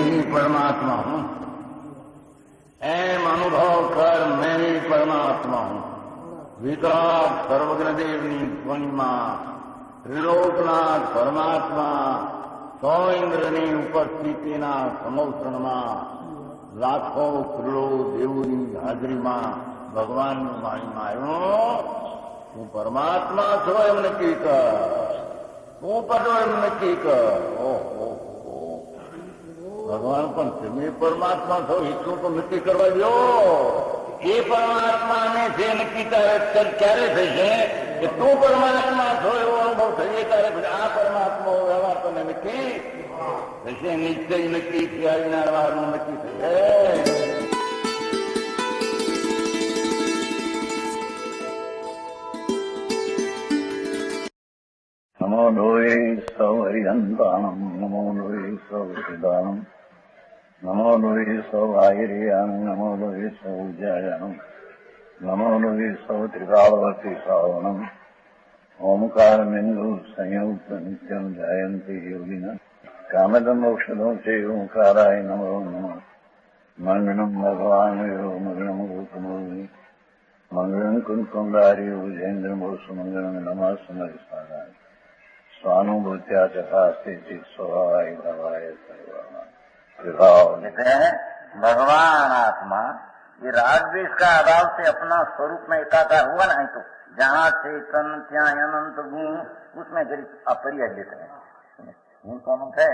ही परमात्मा हूँ। एम अनुभव कर मैं ही परमात्मा हूँ। वितराग सर्वज्ञ देवनी ध्वनिमा त्रिलोकनाथ परमात्मा सौ इंद्रनी उपस्थितिना समौसणમાં લાખો કરોડો દેવોની હાજરીમાં ભગવાનનું વાણીમાં આવ્યો, તું પરમાત્મા છો એમ નક્કી કર, તું પદો એમ નક્કી કર. ઓહો, ભગવાન પણ તમે પરમાત્મા છો એટલું તો નક્કી કરવા દો. એ પરમાત્માને જે નક્કી ક્યારે થશે કે તું પરમાત્મા છો એવો અનુભવ થશે ત્યારે આ પરમાત્મા વ્યવહાર તને નક્કી થશે. નિશ્ચય નક્કી થયા વિના વ્યવહારનું નક્કી થશે. નમો લોહે સૌ હરિહંતાણમ નમો લોહે સૌ સિદ્ધાણમ નમો લોહે સૌ આયર્યાણમ નમો લોહે સૌ જયાણમ નમો લોહે સૌ ત્રિકાળવતી શ્રાવણમ ઓમકાર બિંદુ સંયુક્ત નિત્યમ જયંતિ યોગિના કામદમોક્ષદો છે ઓંકારાય નમો નમઃ. મંગળમ ભગવાન મંગળમ ગોતમોહિ મંગળમ કુંકુંડારી ભુજેન્દ્રમોષ મંગળમ નમઃ સમરિસારાય स्वानुभूत्या चकास्ते स्वभावाय भवाय सर्वभाव. कहते हैं भगवान आत्मा ये राग द्वेष का अभाव से अपना स्वरूप में एकाकार हुआ नहीं तो जहाँ चेतन त्या अनंत गुण उसमें जरिए अपरिय लेते हैं. कौन है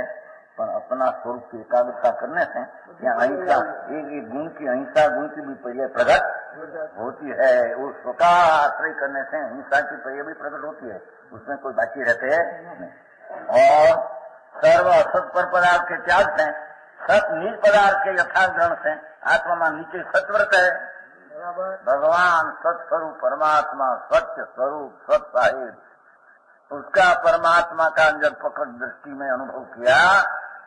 पर अपना स्वरूप की एकाग्रता करने से यहाँ अहिंसा एक गुण की अहिंसा गुण की भी पर्याय प्रकट होती है. वो स्वतः आश्रय करने से हिंसा की पर्याय भी प्रकट होती है, उसमें कोई बाकी रहते हैं नहीं. और सर्व असत पर पदार्थ के त्याग से सत निज पदार्थ के यथार्थ ग्रहण से आत्मा में नीचे सत्व्रत है. भगवान सत्स्वरूप परमात्मा सत्य स्वरूप सत साहिब उसका परमात्मा का जब पकड़ दृष्टि में अनुभव किया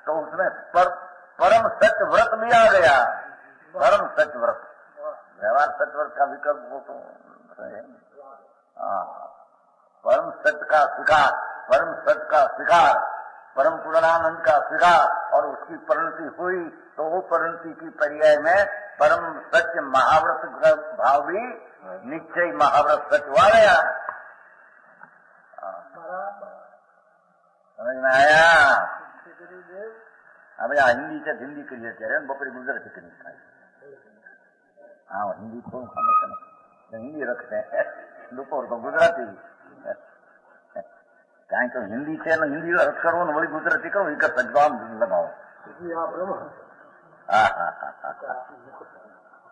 तो उसमें परम सत्य व्रत भी आ गया. परम सत्य व्रत व्यवहार सत्य व्रत का विकल्प हो तो परम सत्य का स्वीकार, परम सत्य का स्वीकार, परम पूर्णानंद का स्वीकार और उसकी परिणति हुई तो वो परिणति की पर्याय में परम सत्य महाव्रत भाव भी निश्चय महाव्रत सत्य हुआ गया. समझ में आया? अब यहाँ हिंदी से हिंदी करिए कह रहे हैं बपरी गुजराती करिए. हाँ हिंदी को हिंदी रखते हैं दोपहर तो गुजराती કારણ કે હિન્દી છે ને હિન્દી અર્થ કરવો ને વળી ગુજરાતી કરો એક સજવામ લગાવો.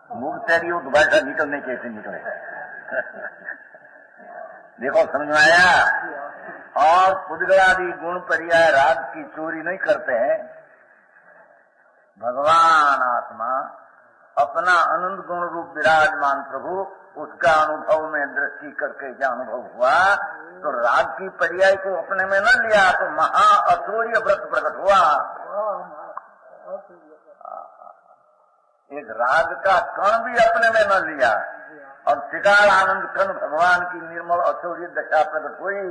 मुख तेरी तो भाषा निकलने कैसे निकले. देखो समझ में आया? और पुद्गलादि गुण पर्याय राग की चोरी नहीं करते हैं. भगवान आत्मा अपना अनंत गुण रूप विराजमान प्रभु उसका अनुभव में दृष्टि करके क्या अनुभव हुआ तो राग की पर्याय को अपने में न लिया तो महा अतुल्य व्रत प्रकट हुआ. एक राग का कण भी अपने में न लिया और शिकार आनंद कण भगवान की निर्मल अतुल्य दशा प्रकट हुई.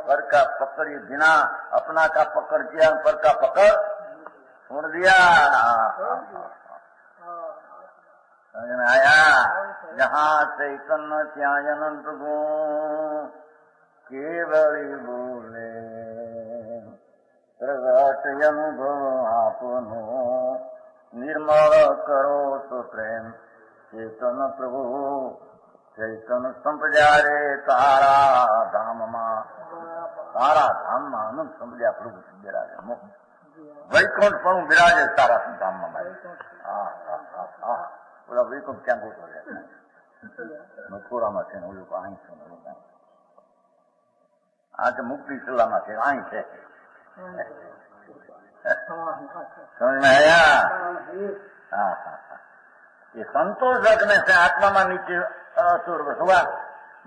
पर का पकड़ ये बिना अपना का पकड़ किया पर का पकड़ छोड़ दिया. समझ में आया? जहाँ चैतन्य त्याग अनंत गुण केवली बोले प्रगट अनुभव आपनो निर्मल करो तो प्रेम चेतन प्रभु चैतन संप्रजारे तारा धाम मां अनंत संप्रजा प्रभु विराजे वैकुंठ पण विराजे तारा धाम में. बोला वैकुंठ क्या गोत हो जाता है मथुरा में છે ઓલું અહીં છે આ તો મુક્તિ સલામાં છે અહીં છે. समझ में आया? ये संतोष रखने से आत्मा में नीचे असुर हुआ.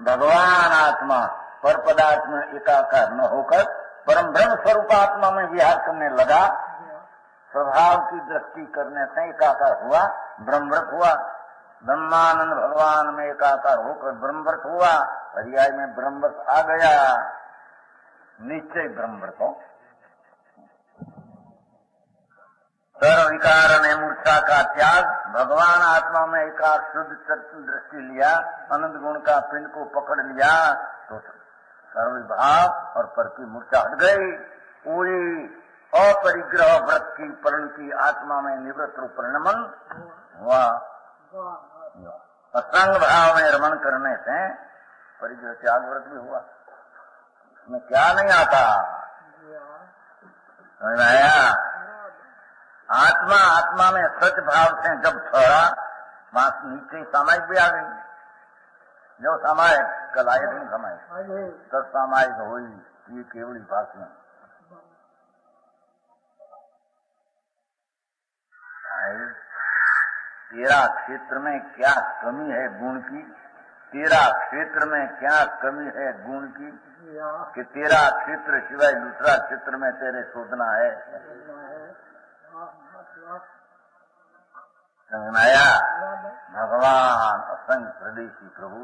भगवान आत्मा पर पदार्थ में एकाकार न होकर परम ब्रह्म स्वरूप आत्मा में विहार करने लगा. स्वभाव की दृष्टि करने से एकाकार हुआ, ब्रह्मव्रत हुआ. ब्रह्मानंद भगवान में एकाकार होकर ब्रह्मव्रत हुआ. पर्याय में ब्रह्मव्रत आ गया. निश्चय ब्रह्मव्रत हो सर्व विकार ने मूर्छा का त्याग, भगवान आत्मा में एकाग्र शुद्ध चक्षु दृष्टि लिया, अनंत गुण का पिंड को पकड़ लिया तो सर्व भाव और पर की मूर्छा हट गई। पूरी अपरिग्रह व्रत की पर्ण की आत्मा में निवृत्त रूप परिणमन हुआ। असंग भाव में रमण करने से परिग्रह त्याग व्रत भी हुआ। इसमें क्या नहीं आता, समझ में आया? आत्मा आत्मा में सच भाव से जब ठहरा, वहां नीचे सामायिक भी आ गई। जो सामायिक कल आए नहीं सामायिक, तब सामायिक हुई ये केवली भाषण। तेरा क्षेत्र में क्या कमी है गुण की, तेरा क्षेत्र में क्या कमी है गुण की, कि तेरा क्षेत्र सिवाय दूसरा क्षेत्र में तेरे शोधना है। समझाया? भगवान असंग प्रदेशी प्रभु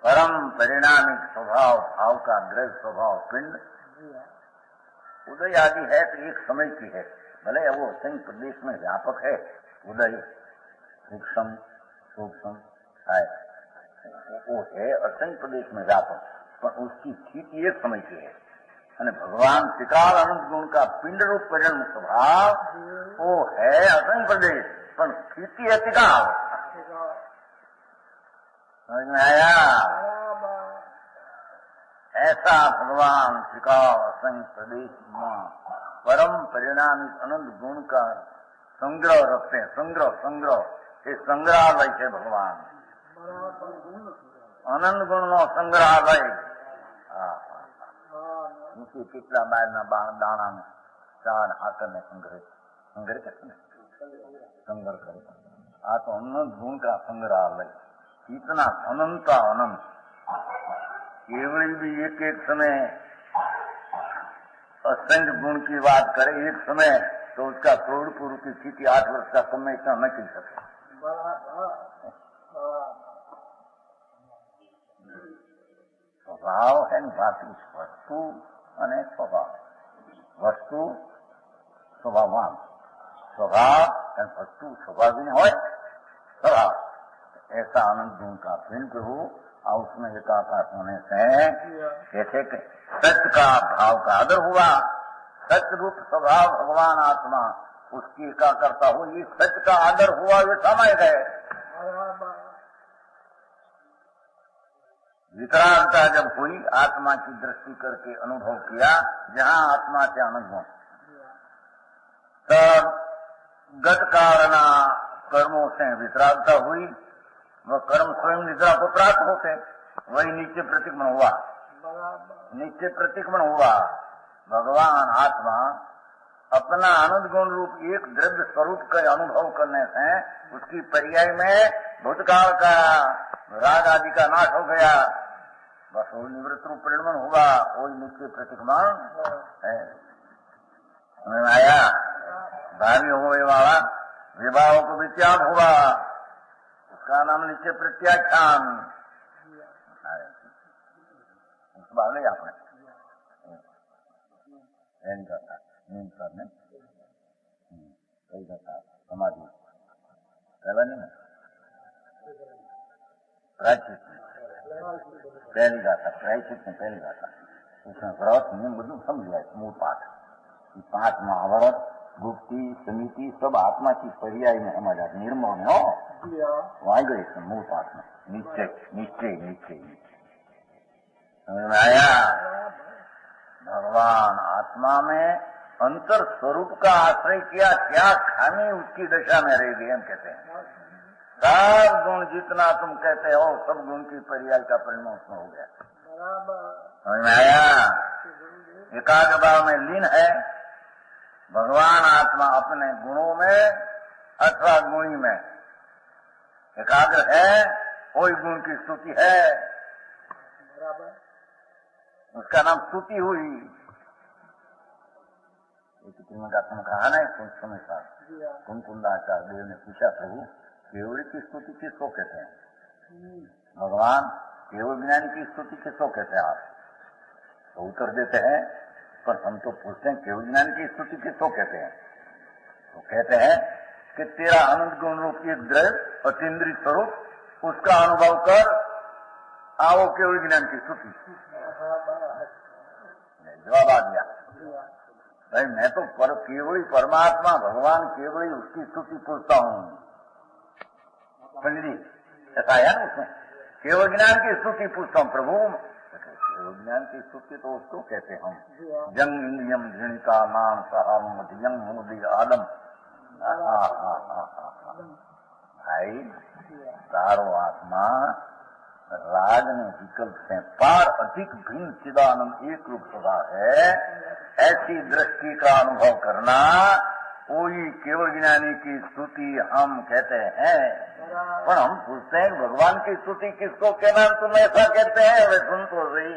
परम परिणामिक स्वभाव भाव का ग्रह स्वभाव पिंड उदय आदि है तो एक समय की है, भले वो असंग प्रदेश में व्यापक है। उदय सूक्ष्म सूक्ष्म है, वो है असंग प्रदेश में व्यापक, पर उसकी स्थिति एक समय की है। અને ભગવાન ત્રિકાળ અનંત ગુણ का पिंड रूप परिणाम स्वभाव वो है असंग प्रदेश, पर स्थिति है त्रिकाल। समझ में आया? ऐसा भगवान त्रिकाल असंग प्रदेश में परम परिणामी अनंत गुण का संग्रह रखते हैं। संग्रह संग्रह ये संग्रहालय है भगवान, अनंत गुण नो संग्रहालय। કેટલા બારના દાણા ચાર હાકર ને સંગ્રહ સંગ્રહ करते संग्रह करे। आ तो अनंत गुण का संग्रहालय, इतना अनंत अनंत। केवली भी एक एक समय असंख्य गुण की बात करे एक समय, तो उसका करोड़ पूर्व की स्थिति 8 वर्ष का समय इतना न खिल सके। स्वभाव है बाकी वस्तु અને સ્વભાવ, વસ્તુ સ્વભાવવાન, स्वभाव અને वस्तु स्वभावी હોય स्वभाव। ऐसा आनंद गुण का पिंड प्रभु और उसमें एकाकार होने से कैसे सत्य का भाव का आदर हुआ। सत्य रूप स्वभाव भगवान आत्मा उसकी एकाग्रता हुई, सत्य का आदर हुआ, ये समय गए। विकरालता जब हुई, आत्मा की दृष्टि करके अनुभव किया जहाँ आत्मा के अनुभव, तब गत कारणा कर्मों से विकरालता हुई। वह कर्म स्वयं निद्रा को प्राप्त होते, वही नित्य प्रतिक्रमण हुआ। नित्य प्रतिक्रमण हुआ। भगवान आत्मा अपना आनंद गुण रूप एक द्रव्य स्वरूप का अनुभव करने से उसकी पर्याय में भूतकाल का राग आदि का नाश हो गया। बस वो निवृत्त रूप परिणमन हुआ, वो नित्य प्रतिक्रमण है। समझ में आया? भावी हुए वाला विवाहों को भी त्याग हुआ, उसका नाम नित्य प्रत्याख्यान। बात नहीं आपने नींद करने समाधि पहला नहीं प्रायश्चित पहली गाथा, प्रायश्चित में पहली गाथा, उसमें व्रत नियम બધું समझ मूल पाठ। 5 महाव्रत गुप्ति समिति सब आत्मा की पर्याय में समझ आते, निर्मल में हो वहां गए मूल पाठ में। निश्चय निश्चय निश्चय समझ में आया? भगवान आत्मा में अंतर स्वरूप का आश्रय किया, क्या खामी उसकी दशा में रह गई। हम कहते हैं सब गुण जितना तुम कहते हो सब गुण की पर्याय का परिणाम उसमें हो गया। समझ में आया? एकाग्र भाव में लीन है भगवान आत्मा अपने गुणों में अथवा गुणी में एकाग्र है, कोई गुण की स्तुति है, उसका नाम स्तुति हुई। का कहा ना कुछ समय था, कुंकुंदाचार्य देव ने पूछा प्रभु केवल की स्तुति किसको कहते हैं? भगवान केवल ज्ञानी की स्तुति किसको कहते हैं आप? तो उत्तर देते हैं पर हम तो पूछते हैं केवल ज्ञानी की स्तुति किसको कहते हैं? तो कहते हैं कि तेरा अनंत गुण रूप एक द्रव्य अतीन्द्रिय स्वरूप उसका अनुभव कर, आओ केवल ज्ञान की स्तुति। जवाब आ गया भाई, मैं तो केवल परमात्मा भगवान केवल उसकी स्तुति पूछता हूँ। समझी ऐसा आया ना उसमें, केवल ज्ञान की स्तुति पूछता हूँ प्रभु। केवल ज्ञान की स्तुति तो उसको कहते हम जंग इंद्रियम घृणिका नाम सहामधियम मुदी आलम। भाई तारो आत्मा राग ने विकल्प से पार अधिक भिन्न चिदानंद एक रूप सदा है, ऐसी दृष्टि का अनुभव करना कोई केवल ज्ञानी की स्तुति हम कहते हैं। पर हम पूछते हैं भगवान की स्तुति किसको कहना, तुम ऐसा कहते हैं, वे सुन तो सही।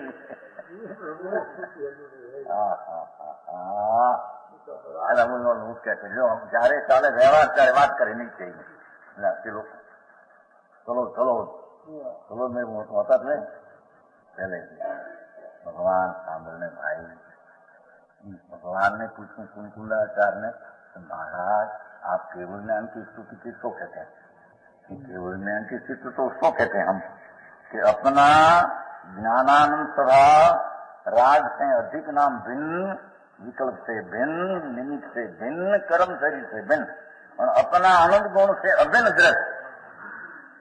कहते जो हम चारे चाले व्यवहार चाहे बात करे नहीं चाहिए। चलो चलो चलो चलो मैं होता थे पहले भगवान सामने भाई, भगवान ने पूछे कुंकुलाचार्य ने, महाराज आप केवल ज्ञान की स्तुति किसको कहते हैं? केवल ज्ञान की स्तुति तो उसको कहते हैं हम कि अपना ज्ञानानंद स्वभाव राग से अधिक नाम भिन्न, विकल्प से भिन्न, निमित्त से भिन्न, कर्म शरीर से भिन्न और अपना आनंद गुण से अभिन्न दृष्ट,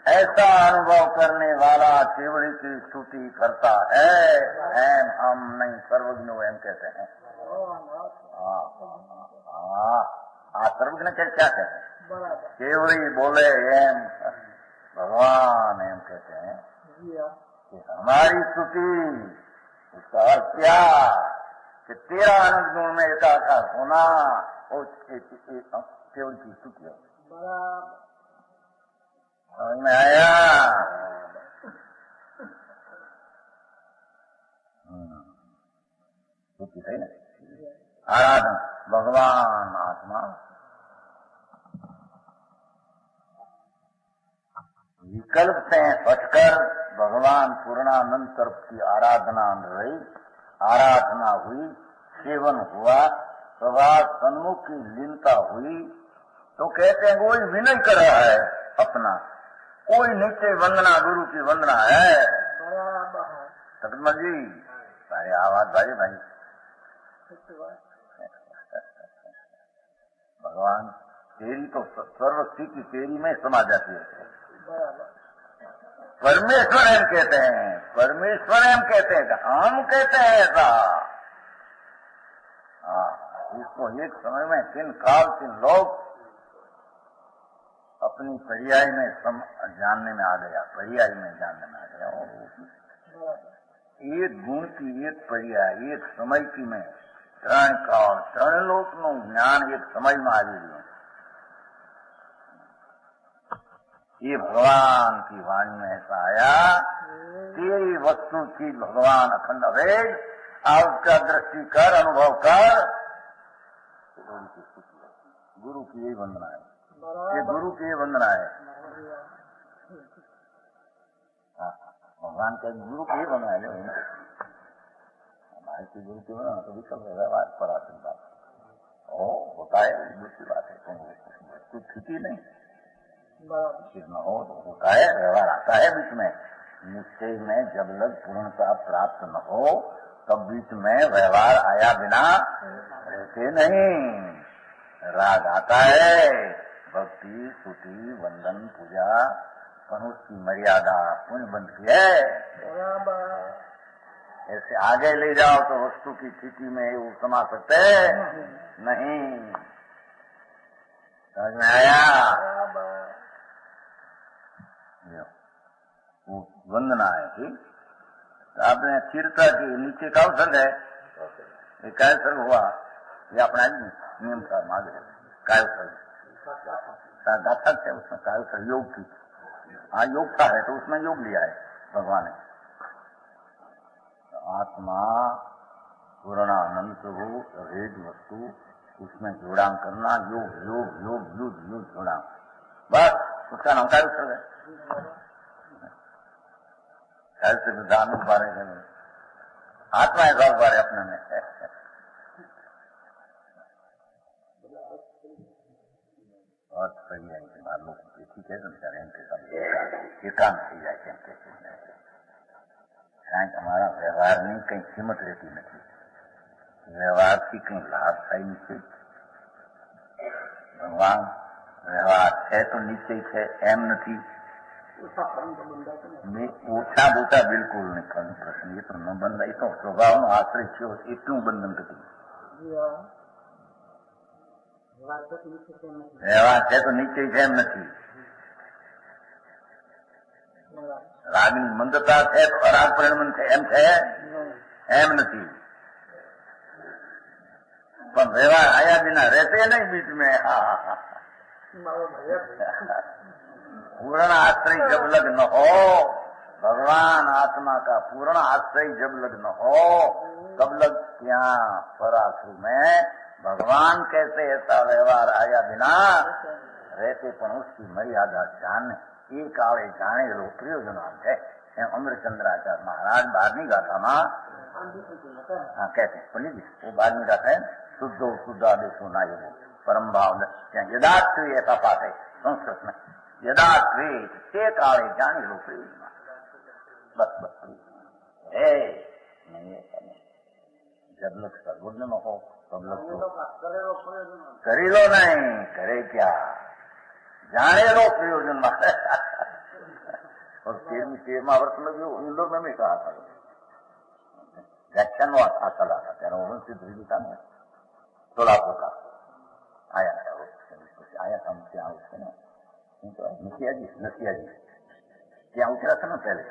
ऐसा अनुभव करने वाला केवली की स्तुति करता है। एम हम नहीं सर्वज्ञ एम कहते हैं। सर्वज्ञ क्या कहते हैं? केवली बोले एम भगवान एम कहते हैं कि हमारी स्तुति, उसका अर्थ क्या कि तेरा आनंद गुण में एकाकार होना और केवल की स्तुति है। समझ में आया? स्तुति है ना, आराधना भगवान आत्मा विकल्प से हटकर भगवान पूर्णानंद तरफ की आराधना रही, आराधना हुई, सेवन हुआ, स्वभाव सन्मुख की लीनता हुई, तो कहते हैं कोई विनय कर रहा है अपना, कोई नित्य वंदना गुरु की वंदना है। सतमल जी भाई आवाज भाई भाई भगवान तेरी तो सर्व स्थिति तेरी में समा जाती है। परमेश्वर एम कहते हैं, परमेश्वर एम कहते हैं, हम कहते हैं ऐसा। इसको एक समय में 3 काल 3 लोग अपनी पर्याय में जानने में आ गया, पर्याय में जानने में आ गया। एक गुण की एक पर्याय एक समय की में 3 काल 3 लोक नो ज्ञान एक समय में आ गया। ये भगवान की वाणी में ऐसा आया, तेरी वस्तु की भगवान अखंड अभेद, उसका दृष्टि कर, अनुभव कर। गुरु की यही वंदना है, ये गुरु की वंदना है। भगवान का गुरु की वंदना है। हमारे की गुरु की वंदना तो विकल्प व्यवहार पर आती बात होता है, दूसरी बात है कुछ स्थिति नहीं न हो तो होता है, व्यवहार आता है बीच में। निश्चय में जब लग पूर्णता प्राप्त न हो तब बीच में व्यवहार आया बिना रहते नहीं। राग आता है, भक्ति स्तुति वंदन पूजा मनुष्य की मर्यादा पुण्य बनती है। ऐसे आगे ले जाओ तो वस्तु की स्थिति में वो समा सकते नहीं। समझ में आया? वो वंदना है। ठीक, तो आपने चिरता के नीचे का अवसर है, ये काय सर्ग हुआ, ये अपना नियम का मार्ग है। काय सर्ग गाथा है, उसमें काय सर्ग योग की, हाँ योग का है तो उसमें योग लिया है भगवान ने। तो आत्मा पूर्णानंद प्रभु अभेद वस्तु, उसमें जोड़ांग करना, योग योग योग योग योग जोड़ांग, बस उसका नाम काय सर्ग है। ऐसे विधान बारे में आत्मा ऐसा बारे अपने में बहुत सही है कि बात लोग ठीक है तो बेचारे इनके साथ एकांत થઈ જાય કેમ કે કારણ કે અમારા વ્યવહારની કંઈ કિંમત રહેતી નથી. વ્યવહારથી કંઈ લાભ થાય નથી. ભગવાન વ્યવહાર છે તો નિશ્ચય છે એમ નથી. ઓછા બોટા બિલકુલ નહીં. પ્રશ્ન એ તો ન બંધાય તો સ્વભાવનો આશ્રય થયો એટલું બંધન થતું. વ્યવહાર છે તો નિશ્ચય છે એમ નથી. રાગની મંદતા છે તો અરાગ પરિણમન છે એમ છે એમ નથી. પણ વ્યવહાર આયા વિના રહેશે નહીં બીચ में. पूर्ण आश्रय जब लग न हो, भगवान आत्मा का पूर्ण आश्रय जब लग न हो तब लग क्या पराशु में भगवान कैसे ऐसा व्यवहार आया बिना रहते પણ उसकी मर्यादा जाने એ કાળે જાણેલો પ્રયોજનવાન છે. એમ અમરચંદ્રાચાર્ય મહારાજ 12મી ગાથામાં कहते हैं. पंडित जी वो 12મી गाथा है शुद्धो शुद्धादेशो नायको परम भाव यदात्व ऐसा पाठ है संस्कृत में. यदात्वेत ते काले जानेलो प्रयोजनवान. बस बस है नहीं. जब लग सर्वज्ञ न हो तब लग करेलो नहीं करे क्या जानेलो प्रयोजन. और 13मा वर्ष में भी इंदौर में भी कहा था व्याख्यान आता था त्याने 19 था ने सोलापुर का आया था. आया था ત્યાં उसके ना नसिया जी ત્યાં उतरा था ना पहले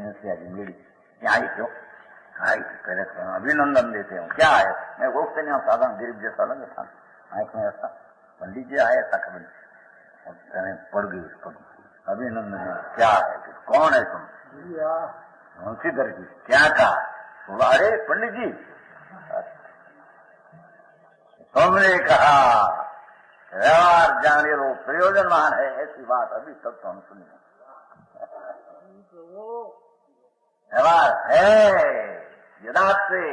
नसिया जी मिली ત્યાં आई क्यों आई पहले अभिनंदन देते हूँ. क्या है मैं वो से नहीं साधारण गरीब जैसा लगा था. आंख में ऐसा पंडित जी आया था खबर पड़ गई उसको. अभिनंदन क्या है कौन है तुम मुंशीधर जी क्या कहा. बोला अरे पंडित जी तुमने कहा व्यवहार जाने लो प्रयोजनवान है ऐसी बात अभी तक तो हम सुने. व्यवहार है यदार्थ से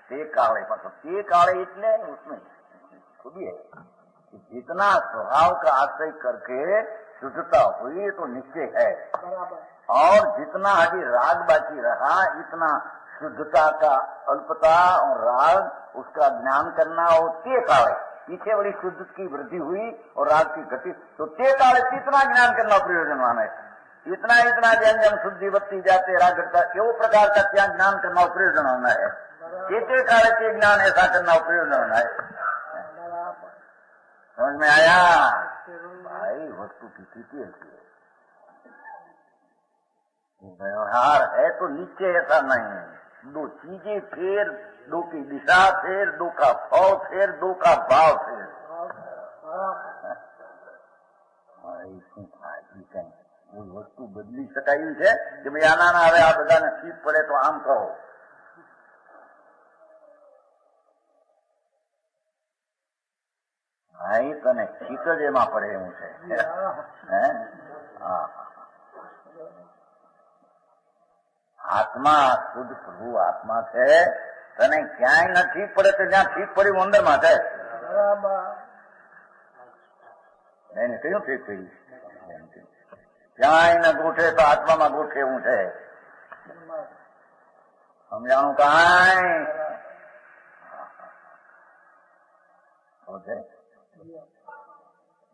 ते काले मतलब ते काले इतने उसमें खुदी है जितना स्वभाव का आश्रय करके शुद्धता हुई तो निश्चय है. और जितना अभी राग बाकी रहा इतना शुद्धता का अल्पता और राग उसका ज्ञान करना और ते काले पीछे बड़ी शुद्ध की वृद्धि हुई और राग की गति तो ते काले इतना ज्ञान करना प्रयोजनवान है. इतना इतना जन जन शुद्धि बत्ती जाते राग घटता एवं प्रकार का क्या ज्ञान करना प्रयोजनवान है. ते काले के ज्ञान ऐसा करना प्रयोजनवान है. समझ में आया भाई. वस्तु की स्थिति ऐसी है. व्यवहार है तो नीचे ऐसा नहीं. दो चीजें फेर दो की दिशा फेर दो का भाव फेर दो का भाव फेर. वो वस्तु बदली શકાય છે કે ભાઈ આના હવે આ બધાને ઠીક પડે તો આમ કહો. ભાઈ તને ઠીક જ એમાં પડે એવું છે. આત્મા શુદ્ધ પ્રભુ આત્મા છે. તને ક્યાંય ન ઠીક પડે તો જ્યાં ઠીક પડ્યું અંદરમાં છે. એને કયું ઠીક થયું ક્યાંય ન ગોઠે તો આત્મામાં ગોઠે એવું છે. સમજાણું કાંઈ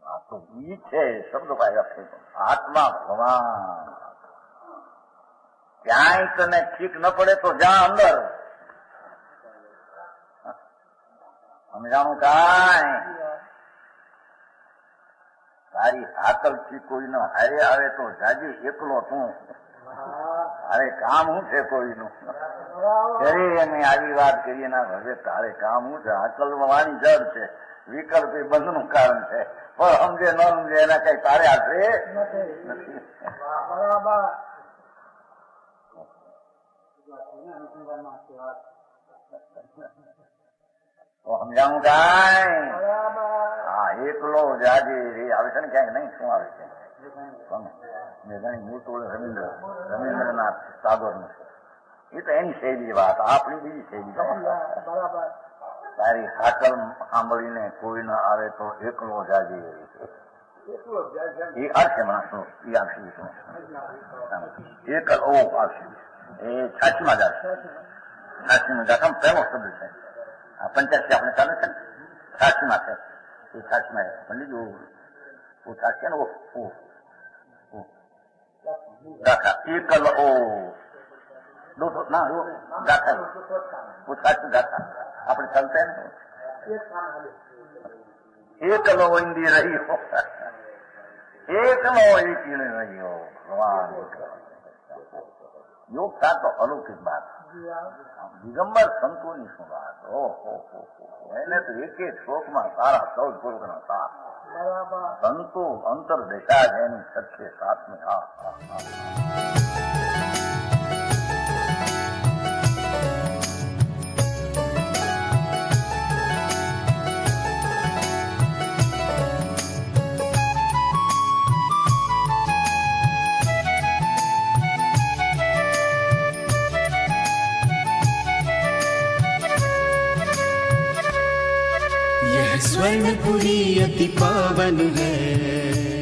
આ તો બીજ છે શબ્દ પાયા છે. આત્મા ભગવાન ક્યાંય તને ઠીક ન પડે તો જા અંદર. સમજાણું કાંઈ તારી હાકલથી કોઈનો હારે આવે તો જાજી એકલો તું. તારે કામ શું છે કોઈનું એની આવી વાત કરીએ ના હવે તારે કામ શું છે. હાકલ વાણી જડ છે વિકલ્પ એ બંધનું કારણ છે પણ સમજે ન સમજે એના કઈ તારે આશરે નથી. તો સમજાવું કાંઈ હા એકલો જાજે રે આવે છે ને ક્યાંક નહીં શું આવે છે મેં ઘણી મોટું રવિન્દ્રનાથ ટાગોર નું એ તો એની શૈલી વાત આપણી બીજી શૈલી તારી હાકલ સાંભળીને કોઈ ન આવે તો એકલો જાજી એ આવશે માણસનો એ આવશે એકલ ઓ આવશે એ છાછીમાં જ આવશે છાછીમાં ગાથામાં પહેલો શબ્દ છે આ 85 આપણે ચાલે છે ને છાછીમાં છે એ છાછીમાં પંડિત वो छाछी है ना वो गाथा एकल ओ 200 ना वो गाथा वो छाछी गाथा આપણે ચાલતા ને એકલો ઈંડી રહ્યો એકલો એકી રહ્યો ભગવાન योग था तो अलौकिक बात दिगंबर संतों ની શું વાત ઓહો એને તો એક એક શ્લોકમાં સારા 14 પૂર્વના સાર संतो अंतर दिशा जैनी सबके साथ में स्वर्णपुरी अति पावन है।